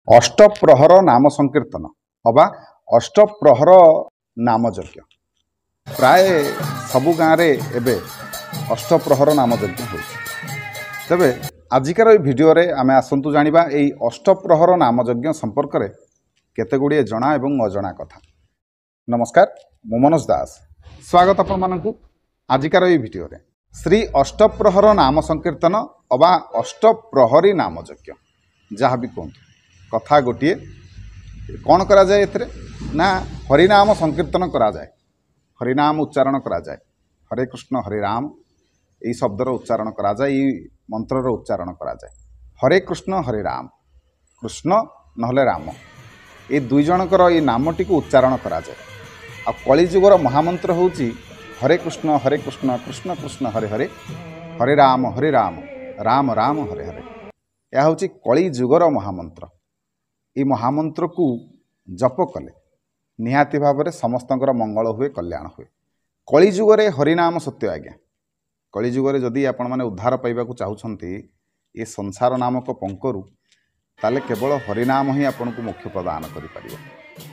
अष्टप्रहर नाम संकीर्तन अबा अष्टप्रहर नाम यज्ञ प्राय सबु गाँव एबे अष्टप्रहर नाम यज्ञ हो तेबे आजिकार भिडियो रे आमे आसंतु जानिबा एई अष्टप्रहर नाम यज्ञ संपर्क रे केते गुड़िए जना एवं अजना कथा। नमस्कार, मु मनोज दास स्वागत आपण मानकु आजिकार भिडियो रे। श्री अष्टप्रहर नाम संकीर्तन अबा अष्टप्रहरी नाम यज्ञ जहाँ भी कहतु कथा गोटे कौन करा जाए एथरे ना हरिनाम संकीर्तन करा जाए, हरिनाम उच्चारण करा जाए। हरे कृष्ण हरे राम यही शब्दर उच्चारण करा जाए, यही मंत्रर उच्चारण करा जाए। हरे कृष्ण हरे राम, कृष्ण नहले राम, ये दुई जनकर ये नामटी को उच्चारण करा जाए। आ कलिजुगर महामंत्र होची हरे कृष्ण कृष्ण कृष्ण हरे हरे, हरे राम राम राम हरे हरे। यह हूँ कलिजुगर महामंत्र। ये महामंत्र को जप कले निहाती भाव में समस्तंकर मंगल हुए, कल्याण हुए। कलिजुगरे हरिनाम सत्य आज्ञा। कलिजुगरे जदि आपण माने उद्धार पाइबाकू चाहूछंती ये संसार नामक पंकरु ताले केवल हरिनाम ही आपन को मोक्ष प्रदान करि परिबो।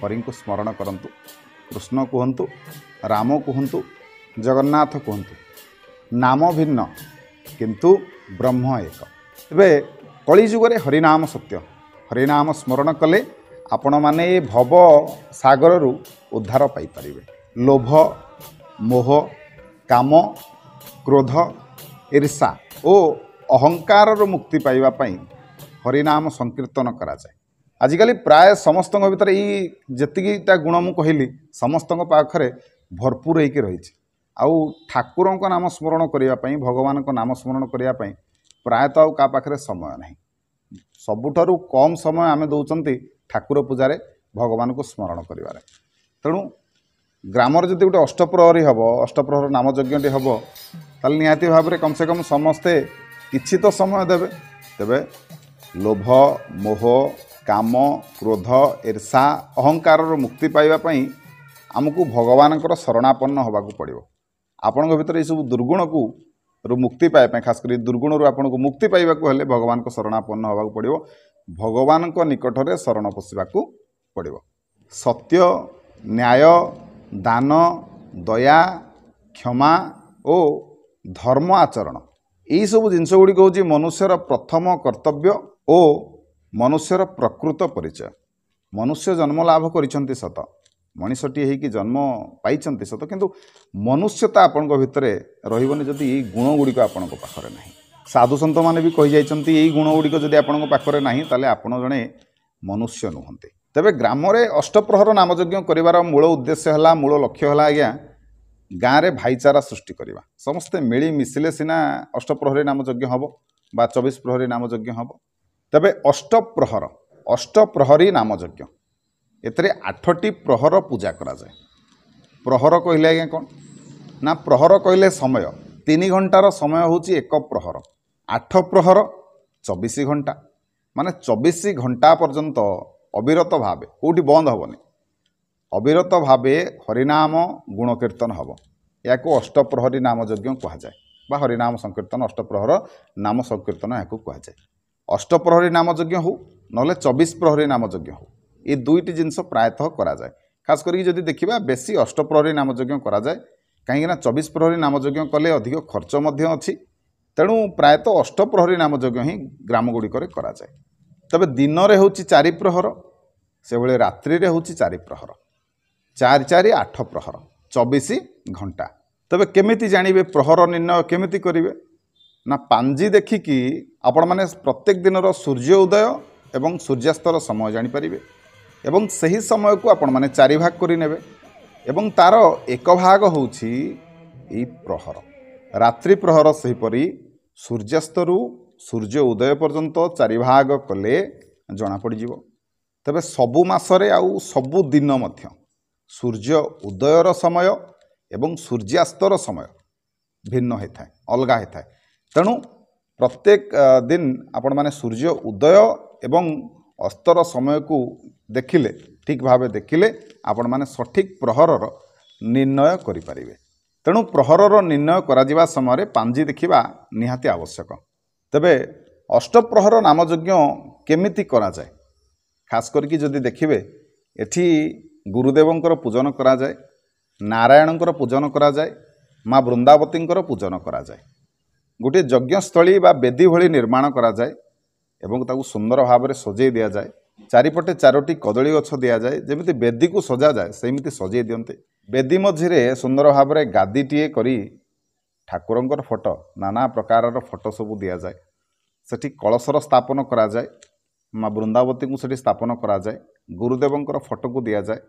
हरि को स्मरण करंतु, कृष्ण कहंतु, राम कहंतु, जगन्नाथ कहंतु, नाम भिन्न किंतु ब्रह्म एक। तेबे कलिजुगरे हरिनाम सत्य। हरिनाम स्मरण कले आपण माने भव सागर रु उद्धार पाई परिबे। लोभ मोह काम क्रोध ईर्षा ओ अहंकार रु मुक्ति पाइबा पई हरिनाम संकीर्तन करा जाए। आजिकली प्राय समस्त भीतर ये जेतिकीटा गुण मु कहली समस्त पाखरे भरपूर होइके रहिछि। आउ ठाकुरों को नाम स्मरण करिया पई, भगवान को नाम स्मरण करिया पई प्रायतः आउ का पाखरे समय नहीं। सबुठारु कम समय आमे दौचंती ठाकुर पूजारे, भगवान को स्मरण करिवारे। तेणु ग्रामर जदि गोटे अष्टप्रहरी हम, अष्टप्रहर नाम यज्ञटी हम ताल निहाती भाव में कम से कम समस्ते किछि तो समय देवे। तेबे लोभ मोह काम क्रोध ईर्षा अहंकार मुक्ति पाइबा पई आमको भगवानकर शरणापन्न होबाकू पड़िबो। आपणक भितर ये सब दुर्गुण को मुक्ति पाइबा, खास कर दुर्गुण रू आपन को मुक्ति पाइबाकू हेले भगवान को शरणापन्न होबाकू पड़िबो, भगवान को निकट में शरण पशिबाकू पड़िबो। सत्य न्याय दान दया क्षमा ओ धर्म आचरण यही सब जिनस गुड़िक हूँ मनुष्यर प्रथम कर्तव्य ओ मनुष्यर प्रकृत परिचय। मनुष्य जन्म लाभ करिसंती सत, मनीषटी होइकी जन्म पाइचंती सत, किंतु मनुष्यता आपण भितर रहिबनी जदि यही गुण गुड़िक आपण पाखरे नहीं। साधु सन्त माने भी कहि जाइचंती यही गुण गुड़िक जदि आपण पाखरे नहीं ताले आपण जणे मनुष्य नुहंती। तेबे ग्राम रे अष्टप्रहर नाम यज्ञ करिवार मूल उद्देश्य हला, मूल लक्ष्य हला आज्ञा गाँव में भाईचारा सृष्टि करवा। समस्ते मिली मिसिले सिना अष्टप्रहरी नाम यज्ञ हम बा 24 प्रहरी नाम यज्ञ हम। तेबे अष्टप्रहर अष्टप्रहरी नाम यज्ञ एतरे 8टी प्रहर पूजा करा जाए। प्रहर कहले आज्ञा कौन ना, प्रहर कहले समय। 3 घंटार समय होची एक प्रहर। 8 प्रहर 24 घंटा, माने 24 घंटा पर्यंत अविरत भावे कोठी बंद हेनी, अविरत भावे हरिनाम गुण कीर्तन हम। या अष्टप्रहरी नाम यज्ञ कह जाए बा हरिनाम संकीर्तन अष्टप्रहर नाम संकीर्तन या कहुए। अष्टप्रहरी नाम यज्ञ हो ना 24 प्रहरी नाम यज्ञ हो, ये दुईटी जिनस प्रायतः करा जाए। खास करके जदि देखिबा बेसी अष्टप्रहरी नाम यज्ञ करा जाए, कहीं 24 प्रहरी नाम यज्ञ कले अधिक खर्च मध्य अछि। तेणु प्रायतः अष्टप्रहरी नाम यज्ञ ही ग्राम गुड़िक करा जाए। तबे दिन रे होची 4 प्रहर, से भले रात्रि रे होची 4 प्रहर, 4 4 8 प्रहर 24 घंटा। तबे केमिति जानिबे प्रहर निर्णय केमिति करिवे ना, पांजी देखिकी आपण माने प्रत्येक दिनर सूर्य उदय एवं सूर्यास्तर समय जानि परिबे एवं सही समय को आपण माने 4 भाग करि नेबे एवं तार एक भाग होची ई प्रहर। रात्रि प्रहर सही परी सूर्यास्तरु सूर्य उदय पर्यंत 4 भाग कले जना पड़ जिवो। तबे सबु मासरे आउ सबु दिन मध्य सूर्य उदयर समय एवं सूर्यास्तर समय भिन्न होता है, अलगा होता है। तेणु प्रत्येक दिन आपण माने सूर्य उदय एवं अस्तर समय को देखिले, ठीक भावे देखिले आपण माने सठिक प्रहरर निर्णय करि परिबे। तेणु प्रहरर निर्णय करा जिबा समय पांजी देखिबा निहाती आवश्यक। तबे अष्टप्रहर नाम यज्ञ केमिति करा जाए खास करके जदि देखिए एठी गुरुदेवंकर पूजन करा जाए, नारायणंकर पूजन करा जाए, माँ वृंदावतींकर पूजन करा जाए। गोटे यज्ञस्थली बा बेदी भली निर्माण करा जाए एवं ताकू सुंदर भाव में सजै दि जाए। चारिपटे 4टी कदली गछ दि जाए, जमी बेदी को सजा जाए सेमती सजै दियंते। बेदी मझिरे सुंदर भाव में गादीटीए करी ठाकुरंकर फोटो नाना प्रकार फोटो सबू दि जाए। सेठी कलशर स्थापन करा जाए, माँ वृंदावती को सेठी स्थापन करा जाए। गुरुदेवंकर फोटो को दि जाए,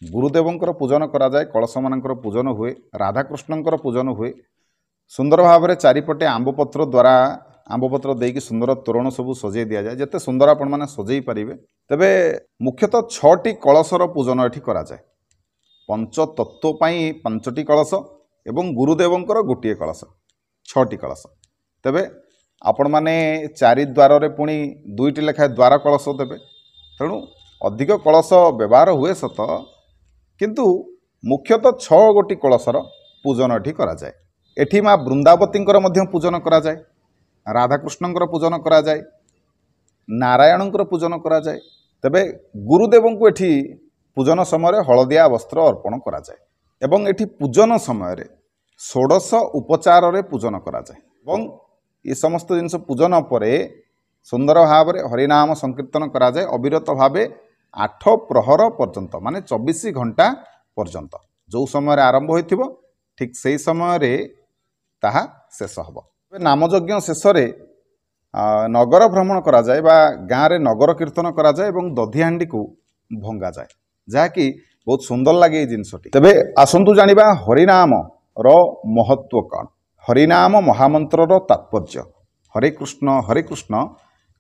गुरुदेवंकर पूजन करा जाए। कलश मानकर पूजन हुए, राधाकृष्णंकर पूजन हुए। सुंदर भाव में चारिपटे आंबपत्र द्वारा आंबपत्र देकी सुंदर तोरण सबू सजै दि जाए, जिते सुंदर आपण मैंने सजै पारे। तेबे मुख्यतः 6टी कलशर पूजन एठी करा जाए। पंचतत्व 5टी कलश एवं गुरुदेवंकर गोटे कलश, 6टी कलश। तेबे आपण माने 4 द्वार पुणी 2टी लेखाएं द्वार कलश देवे। तेणु अधिक कलश व्यवहार हुए सत, किंतु मुख्यतः 6 गोटी कलशर पूजन एठी करा जाए। एठी माँ वृंदावतींकर मध्य पूजन करा जाए, राधाकृष्णंकर पूजन करा जाए, नारायणंकर पूजन करा जाए। तेबे गुरुदेवं को एठी पूजन समय हलदिया वस्त्र अर्पण करा जाए एवं एठी पूजन समय 16 उपचार रे पूजन करा जाए। एवं ये समस्त जिनस पूजन पर सुंदर भाव में हरिनाम संकीर्तन करा जाए अविरत भाव 8 प्रहर पर्यंत, माने 24 घंटा पर्यंत। जो समय आरंभ होइथिबो ठीक से समय ताहा शेष हब। नामयज्ञ शेष नगर भ्रमण करा जाए बा गाँव रे नगर कीर्तन करा जाए एवं दधिहांडी को भंगा जाए, जहाँकि बहुत सुंदर लगे ये जिनसटी। तेबे आसंतु जानिबा हरिनाम रो महत्व कौन। हरिनाम महामंत्र रो तात्पर्य हरे कृष्ण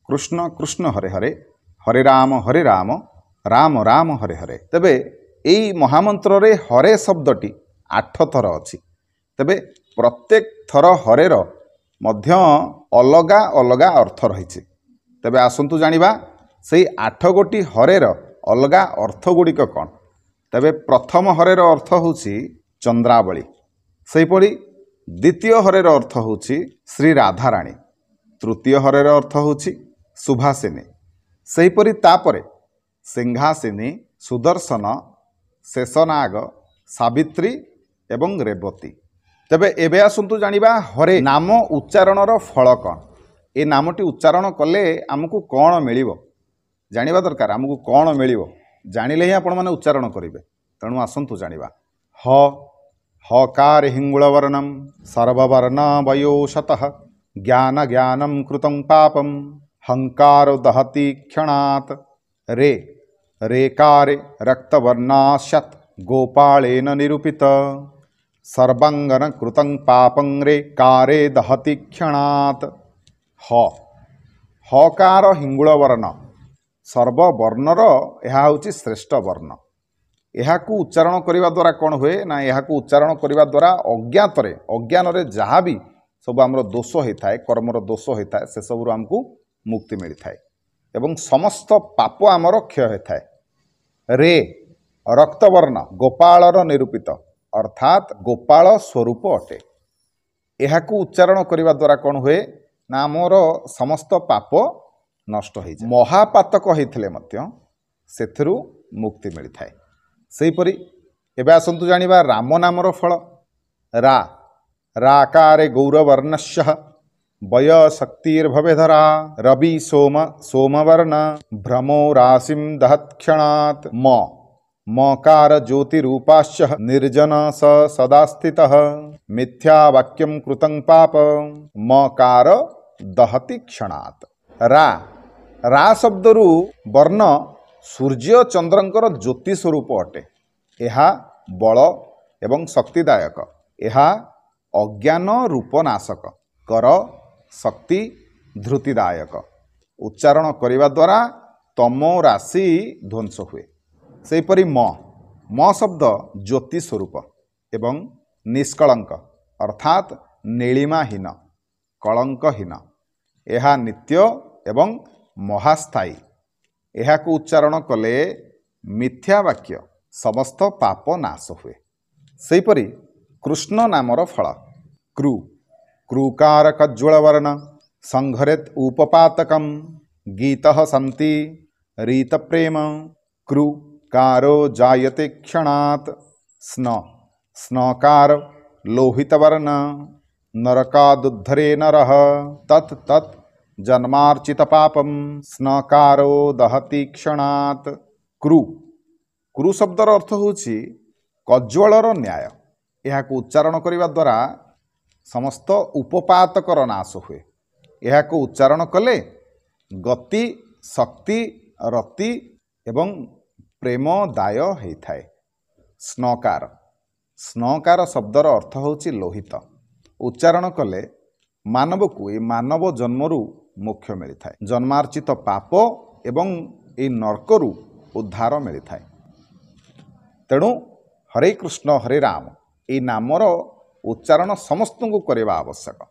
कृष्ण कृष्ण हरे हरे, हरे राम राम राम हरे हरे। तेबे यही महामंत्र रे हरे शब्दटी 8 थर अच्छी। तेबे प्रत्येक थर हरेर मध्य अलगा अलगा अर्थ रही। तेबे आसंतु जानिबा सेई 8 गोटी हरेर अलगा अर्थ गुड़िक कौन। तेबे प्रथम हरेर अर्थ होछि चंद्रावली, सेहीपरि द्वितीय हरेर अर्थ होछि श्री राधाराणी, तृतीय हरेर अर्थ होछि सुभासिनी, सेहीपरि तापरे सिंहासिनी, सुदर्शन, शेषनाग, सावित्री एवं रेवती। तेबे एबे आसंतु जानिबा हरे नाम उच्चारणर फल कौन। ए नामटी उच्चारण कले आमको कौन मिलिबो जानिबा दरकार। आमको कौन मिलिबो जानिले ही आपण माने उच्चारण करिवे। तेणु आसंतु जानिबा हकार हिंगुलवर्णम सर्ववर्ण वयोशतः ज्ञान ज्ञानम कृतं पापम हंकार दहति क्षणात्। रे रेकारे रक्तवर्णाशत गोपालेन निरूपित सर्वांगन कृतं पापं रे कारे दहति क्षणात्। हकार हिंगुल वर्ण सर्ववर्णर यह हूँ श्रेष्ठ वर्ण। यह उच्चारण करने द्वारा कौन हुए ना, यह उच्चारण करने द्वारा अज्ञान जहाँ भी सब आम दोष होता है, कर्मर दोष होता है, से सबू आमको मुक्ति मिलता है एवं समस्त पाप आमर क्षय होता है। रे रक्तवर्ण गोपालर निरूपित अर्थात गोपाल स्वरूप अटे। यह उच्चारण करने द्वारा कौन हुए ना, आमर समस्त पाप नष्ट हो जाए। महापातक होते सेथिरु मुक्ति मिलता है। सेहीपरि एबे आसंतु जानिबा राम नामर फल। राकारे गौरवर्णस्य वय शक्तिर्भवेधरा रवि सोम सोमवर्ण भ्रमो राशिं दहत्क्षणात्। मकार ज्योतिरूपाश्च निर्जन स सदा स्थितः मिथ्या वाक्यं कृतं पाप मकार दहति क्षणात्। रा शब्दरु वर्ण सूर्य चंद्रंकर ज्योति स्वरूप अटे। यह बल एवं शक्तिदायक, यह अज्ञान रूपनाशक, कर शक्ति धृतिदायक। उच्चारण करने द्वारा तमो राशि ध्वंस हुए। सेहीपरि म शब्द ज्योति स्वरूप एवं निष्कलंक अर्थात नीलिमाहीन कलंकहीन। यह नित्य एवं महास्थायी। यह उच्चारण कले मिथ्या वाक्य समस्त पाप नाश हुए। सेहीपरि कृष्ण नामर फल। क्रूकार कज्ज्वलवर्ण संघरेत उपपातकम गीतः शांति रीतप्रेम कृ कारो जायते क्षणात् स्न स्नकार लोहितवर्ण नरकादुद्धरे नरः तत् तत् जन्मार्चित पापम स्नकारो दहति क्षणात् कृ कृ शब्दर अर्थ होछि कज्ज्वलर न्याय। यह उच्चारण करने द्वारा समस्त उपपातकर नाश हुए। यह उच्चारण कले गति शक्ति रति एवं प्रेमदाय होता है। स्नकार स्नकार शब्दर अर्थ होछि लोहित। उच्चारण कले मानव को ये मानव जन्मरू मोक्ष मिलता है। जन्मार्चित पाप एवं ये नरकरू उद्धार मिलता है। तेणु हरे कृष्ण हरे राम ये नामर उच्चारण समस्त को करवा आवश्यक।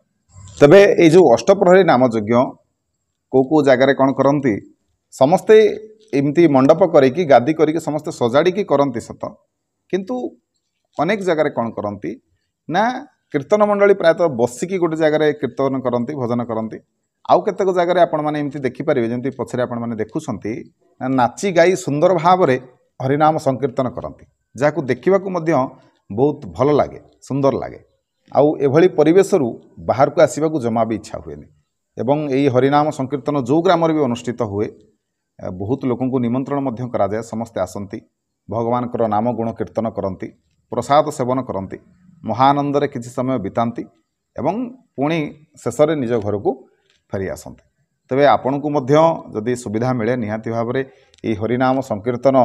तबे ये जो अष्टप्रहरी नाम यज्ञ को जगार कौन करती समस्ते एमती मंडप करी गादी करी समस्ते सजाड़ी करती सत, किंतु अनेक जगार कौन करती ना कीर्तन मंडली प्रायतः बसिकी गोटे जगार कीर्तन करती भजन करती। आउ केतेक जगार आपण मैंने एमती देखिपारे जमी पछरे आपण मैंने देखुंट नाची गाई सुंदर भाव में हरिनाम संकीर्तन करती, जहाँ देखा बहुत भल लगे सुंदर लगे। आउ एभली परिवेशरू बाहर को आसवा जमा भी इच्छा हुए। एवं यही हरिनाम संकीर्तन जो ग्राम भी अनुष्ठित हुए बहुत लोक निमंत्रण करा जाए। समस्ते आसती भगवान नाम गुण कीर्तन करती प्रसाद सेवन करती महानंदरे किसी समय बिताती एवं पुणी शेष में निज घर को फेरी आसती। तेबे आपण को जदि सुविधा मिले निहाती भाव में ये हरिनाम संकीर्तन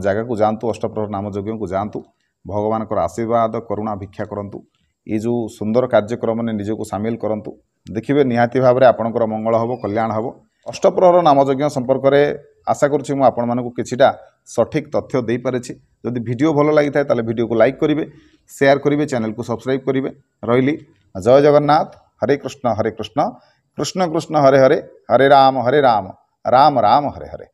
जगह को जातु अष्टप्रहर नाम यज्ञ को जातु भगवान आशीर्वाद करुणा भिक्षा करूँ। ये जो सुंदर कार्यक्रम ने निजक सामिल करूँ देखिए निहाती भाव में आपणकर मंगल हम कल्याण हम। अष्टप्रहर नाम यज्ञ संपर्क में आशा करुँच मुझे किछिटा सठिक तथ्य दे पारे। जदि वीडियो भल लगी था ताले वीडियो को लाइक करेंगे शेयर करेंगे चैनल को सब्सक्राइब करेंगे। रही जय जगन्नाथ हरे कृष्ण कृष्ण कृष्ण हरे हरे हरे राम राम राम हरे हरे।